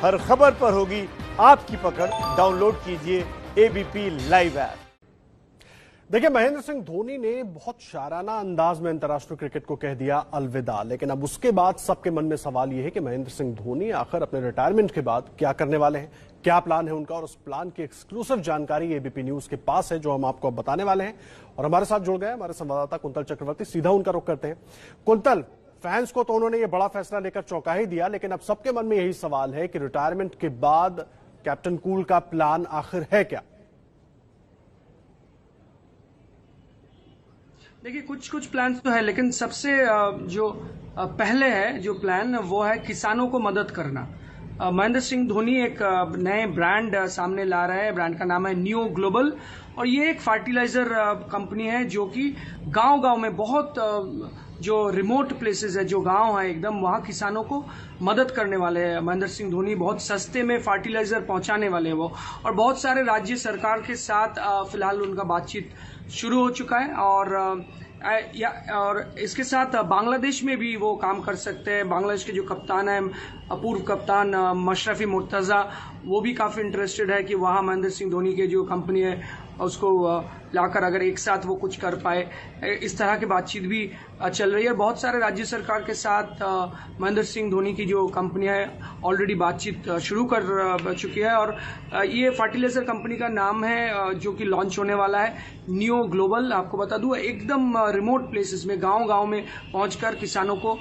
हर खबर पर होगी आपकी पकड़। डाउनलोड कीजिए एबीपी लाइव ऐप। देखिए, महेंद्र सिंह धोनी ने बहुत शाराना अंदाज में अंतर्राष्ट्रीय क्रिकेट को कह दिया अलविदा, लेकिन अब उसके बाद सबके मन में सवाल यह है कि महेंद्र सिंह धोनी आखिर अपने रिटायरमेंट के बाद क्या करने वाले हैं, क्या प्लान है उनका, और उस प्लान की एक्सक्लूसिव जानकारी एबीपी न्यूज के पास है जो हम आपको अब बताने वाले हैं। और हमारे साथ जुड़ गए हमारे संवाददाता कुंतल चक्रवर्ती, सीधा उनका रुख करते हैं। कुंतल, फैंस को तो उन्होंने ये बड़ा फैसला लेकर चौंका ही दिया, लेकिन अब सबके मन में यही सवाल है कि रिटायरमेंट के बाद कैप्टन कूल का प्लान आखिर है क्या? देखिए, कुछ प्लान्स तो है, लेकिन सबसे जो पहले है जो प्लान वो है किसानों को मदद करना। महेंद्र सिंह धोनी एक नए ब्रांड सामने ला रहे हैं। ब्रांड का नाम है नियो ग्लोबल, और ये एक फर्टिलाइजर कंपनी है जो कि गांव-गांव में बहुत जो रिमोट प्लेसेस है, जो गांव है एकदम, वहां किसानों को मदद करने वाले हैं महेंद्र सिंह धोनी। बहुत सस्ते में फर्टिलाइजर पहुंचाने वाले हैं वो, और बहुत सारे राज्य सरकार के साथ फिलहाल उनका बातचीत शुरू हो चुका है। और इसके साथ बांग्लादेश में भी वो काम कर सकते हैं। बांग्लादेश के जो कप्तान है, पूर्व कप्तान मशरफी मुर्तजा, वो भी काफी इंटरेस्टेड है कि वहां महेंद्र सिंह धोनी के जो कंपनी है उसको लाकर अगर एक साथ वो कुछ कर पाए। इस तरह की बातचीत भी चल रही है। बहुत सारे राज्य सरकार के साथ महेंद्र सिंह धोनी की जो कंपनी है ऑलरेडी बातचीत शुरू कर चुकी है, और ये फर्टिलाइजर कंपनी का नाम है जो कि लॉन्च होने वाला है नियो ग्लोबल। आपको बता दूं, एकदम रिमोट प्लेसेस में, गांव-गांव में पहुंचकर किसानों को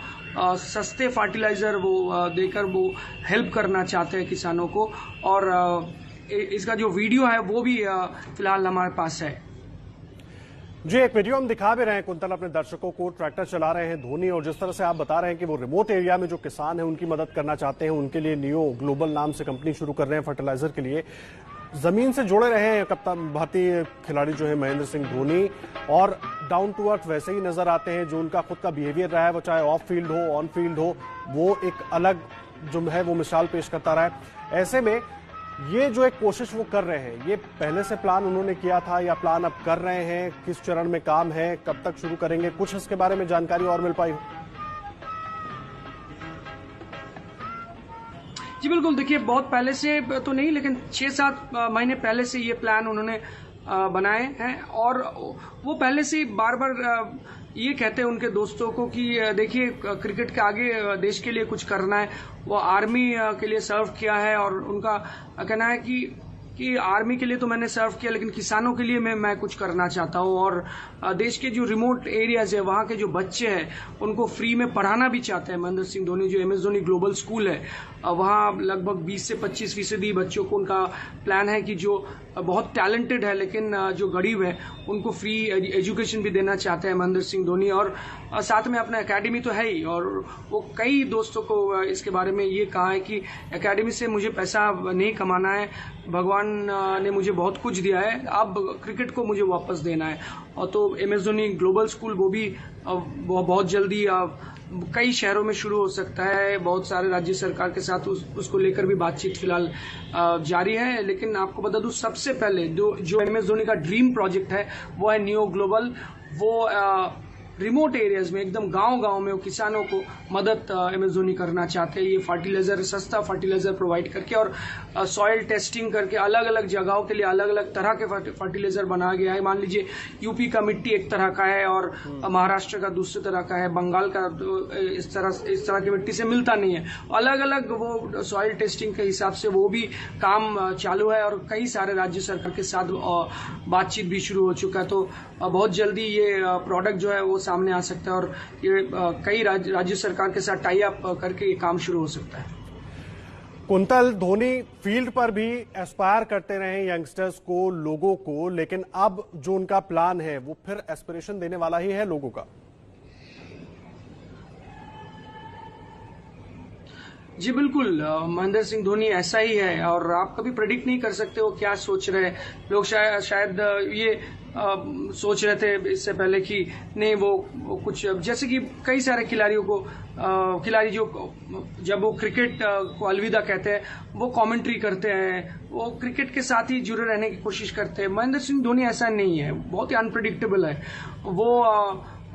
सस्ते फर्टिलाइजर वो देकर वो हेल्प करना चाहते हैं किसानों को। और इसका जो वीडियो है वो भी फिलहाल हमारे पास है। जी, एक वीडियो हम दिखा भी रहे हैं कुंतल अपने दर्शकों को। ट्रैक्टर चला रहे हैं धोनी, और जिस तरह से आप बता रहे हैं कि वो रिमोट एरिया में जो किसान हैं उनकी मदद करना चाहते हैं, उनके लिए नियो ग्लोबल नाम से कंपनी शुरू कर रहे हैं फर्टिलाइजर के लिए। जमीन से जुड़े रहे हैं कप्तान भारतीय खिलाड़ी जो है महेंद्र सिंह धोनी, और डाउन टू अर्थ वैसे ही नजर आते हैं। जो उनका खुद का बिहेवियर रहा है, वो चाहे ऑफ फील्ड हो ऑन फील्ड हो, वो एक अलग जो है वो मिसाल पेश करता रहा है। ऐसे में ये जो एक कोशिश वो कर रहे हैं, ये पहले से प्लान उन्होंने किया था या प्लान अब कर रहे हैं? किस चरण में काम है, कब तक शुरू करेंगे, कुछ इसके बारे में जानकारी और मिल पाई हो? जी बिल्कुल, देखिए, बहुत पहले से तो नहीं, लेकिन 6-7 महीने पहले से ये प्लान उन्होंने बनाए हैं। और वो पहले से बार बार ये कहते हैं उनके दोस्तों को कि देखिए, क्रिकेट के आगे देश के लिए कुछ करना है। वो आर्मी के लिए सर्व किया है, और उनका कहना है कि आर्मी के लिए तो मैंने सर्व किया, लेकिन किसानों के लिए मैं कुछ करना चाहता हूं। और देश के जो रिमोट एरियाज है, वहां के जो बच्चे हैं, उनको फ्री में पढ़ाना भी चाहते हैं महेंद्र सिंह धोनी। जो एमएस धोनी ग्लोबल स्कूल है, वहां लगभग 20 से 25% बच्चों को, उनका प्लान है कि जो बहुत टैलेंटेड है लेकिन जो गरीब है, उनको फ्री एजुकेशन भी देना चाहते हैं महेंद्र सिंह धोनी। और साथ में अपना एकेडमी तो है ही, और वो कई दोस्तों को इसके बारे में ये कहा है कि एकेडमी से मुझे पैसा नहीं कमाना है, भगवान ने मुझे बहुत कुछ दिया है, अब क्रिकेट को मुझे वापस देना है। और तो एमएस धोनी ग्लोबल स्कूल वो भी बहुत जल्दी कई शहरों में शुरू हो सकता है। बहुत सारे राज्य सरकार के साथ उसको लेकर भी बातचीत फिलहाल जारी है। लेकिन आपको बता दूं, सबसे पहले जो एमएस धोनी का ड्रीम प्रोजेक्ट है वो है नियो ग्लोबल। वो रिमोट एरियाज में, एकदम गांव-गांव में, वो किसानों को मदद एमएस धोनी करना चाहते हैं। ये फर्टिलाइजर, सस्ता फर्टिलाइजर प्रोवाइड करके और सॉइल टेस्टिंग करके अलग अलग जगहों के लिए अलग अलग तरह के फर्टिलाइजर बनाया गया है। मान लीजिए, यूपी का मिट्टी एक तरह का है, और महाराष्ट्र का दूसरे तरह का है, बंगाल का इस तरह की मिट्टी से मिलता नहीं है। अलग अलग वो सॉइल टेस्टिंग के हिसाब से वो भी काम चालू है, और कई सारे राज्य सरकार के साथ बातचीत भी शुरू हो चुका है। तो बहुत जल्दी ये प्रोडक्ट जो है वो सामने आ सकता है, और ये कई राज्य सरकार के साथ टाई अप करके ये काम शुरू हो सकता है। कुंतल, धोनी फील्ड पर भी एस्पायर करते रहे यंगस्टर्स को, लोगों को, लेकिन अब जो उनका प्लान है वो फिर एस्पिरेशन देने वाला ही है लोगों का। जी बिल्कुल, महेंद्र सिंह धोनी ऐसा ही है, और आप कभी प्रेडिक्ट नहीं कर सकते वो क्या सोच रहे हैं। लोग शायद ये सोच रहे थे इससे पहले कि नहीं, वो कुछ, जैसे कि कई सारे खिलाड़ी जो जब वो क्रिकेट को अलविदा कहते हैं, वो कमेंट्री करते हैं, वो क्रिकेट के साथ ही जुड़े रहने की कोशिश करते हैं। महेंद्र सिंह धोनी ऐसा नहीं है, बहुत ही अनप्रेडिक्टेबल है। वो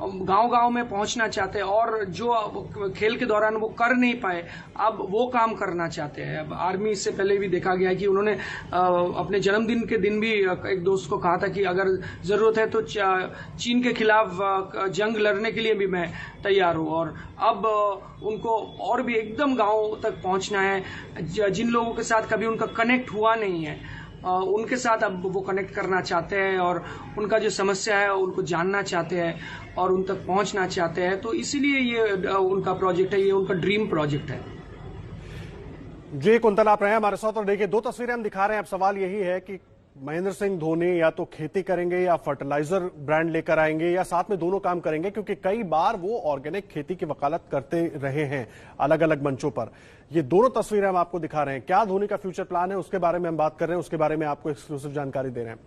गांव-गांव में पहुंचना चाहते हैं और जो खेल के दौरान वो कर नहीं पाए अब वो काम करना चाहते हैं। अब आर्मी से पहले भी देखा गया है कि उन्होंने अपने जन्मदिन के दिन भी एक दोस्त को कहा था कि अगर जरूरत है तो चीन के खिलाफ जंग लड़ने के लिए भी मैं तैयार हूं। और अब उनको और भी एकदम गांव तक पहुंचना है। जिन लोगों के साथ कभी उनका कनेक्ट हुआ नहीं है उनके साथ अब वो कनेक्ट करना चाहते हैं और उनका जो समस्या है उनको जानना चाहते हैं और उन तक पहुंचना चाहते हैं। तो इसीलिए ये उनका प्रोजेक्ट है, ये उनका ड्रीम प्रोजेक्ट है। जी कुंतल, आप रहे हैं हमारे साथ और देखिए 2 तस्वीरें हम दिखा रहे हैं। अब सवाल यही है कि महेंद्र सिंह धोनी या तो खेती करेंगे या फर्टिलाइजर ब्रांड लेकर आएंगे या साथ में दोनों काम करेंगे, क्योंकि कई बार वो ऑर्गेनिक खेती की वकालत करते रहे हैं अलग अलग मंचों पर। ये दोनों तस्वीरें हम आपको दिखा रहे हैं। क्या धोनी का फ्यूचर प्लान है उसके बारे में हम बात कर रहे हैं, उसके बारे में आपको एक्सक्लूसिव जानकारी दे रहे हैं।